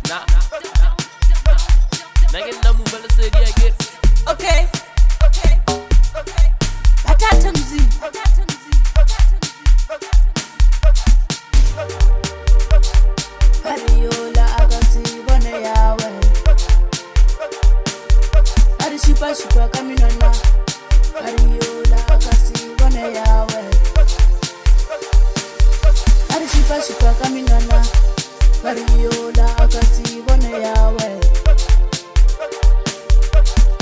Nah. Nagin namu balasari again. Okay. Batata mzi. Ariola agasi bone yawe. Arishipa kaminana. Ariola agasi bone yawe. Arishipa kaminana. Ariola agasi bone yawe.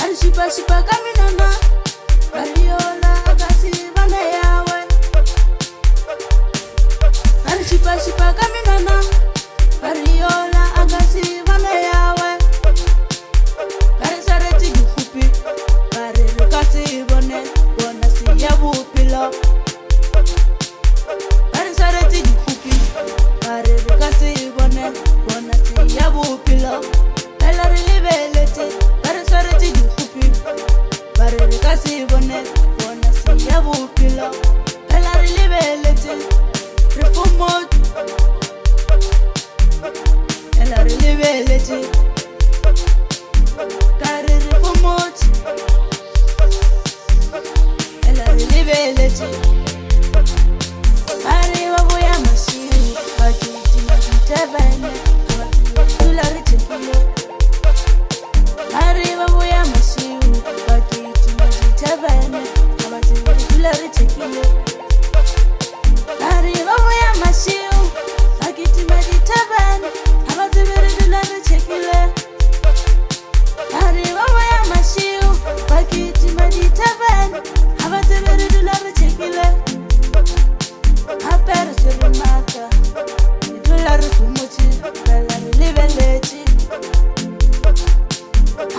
Arishipa kaminana. Ariola agasi bone yawe. Arishipa kaminana. Ariola agasi bone yawe. Arisareti gufupi. Arirukasi bone bona siya bupilo. Arisareti gufupi. Arirukasi bone bona siya bupilo. Alarilibelete. Arisareti gufupi. Arirukasi bone bona siya bupilo. Alarilibelete. Reformot. Alarilibelete. Reformot. Alarilibelete. Arriba voy a masiu. Aquí te vende. Tú la rechequile. Arriba voy a masiu. Aquí te vende. Tú la rechequile. Arriba voy a masiu. Aquí te vende. Tú la rechequile. Arriba voy a masiu. Aquí te vende. Tú la rechequile. Apero se remata. Tu la refumuchi. Bella rilibeleci.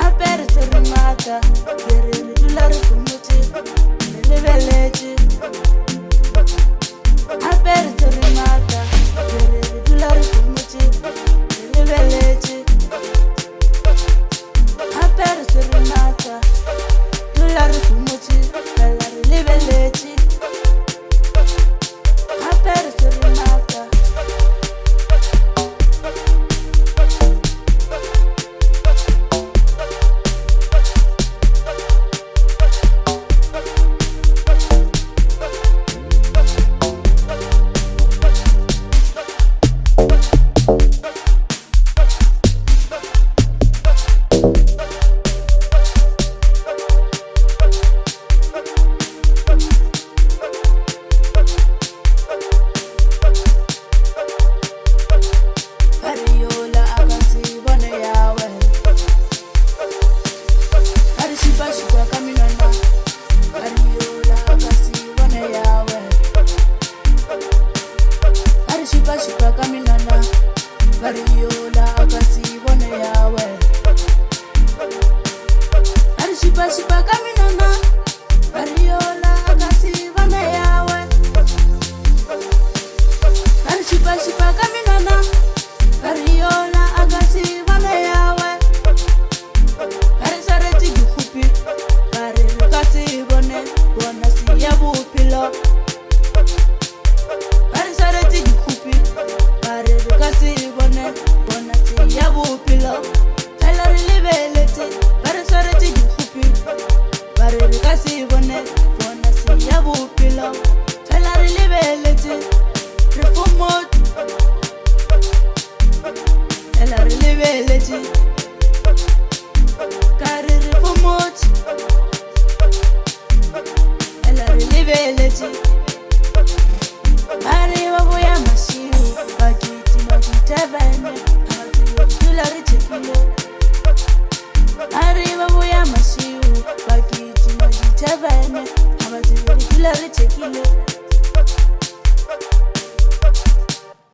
Apero se remata. Tu la refumuchi. Rilibeleci. Apero se remata. Tu la refumuchi. Rilibeleci. Apero se remata. Tu la refumuchi. Bella rilibeleci. Apero se remata. Ariola agasi bone yawe. Arishipa kaminana. Ariola agasi bone yawe. Arishipa kaminana. Ariola agasi bone yawe. Arishipa kaminana. Ariola agasi bone yawe. Arishipa kaminana. Ariola agasi bone yawe. Arisareti gufupi. Arirukasi bone bona siya bupilo. Arisareti gufupi. Arirukasi bone bona siya bupilo. Alarilibelete. Arisareti gufupi. Arirukasi bone bona siya bupilo. Alarilibelete. Reformot. Alarilibelete. Reformot. Alarilibelete. Arriba voy a masiu. Aquí te vende. Tú la rechequile. Arriba voy a masiu. Aquí te vende. Tú la rechequile.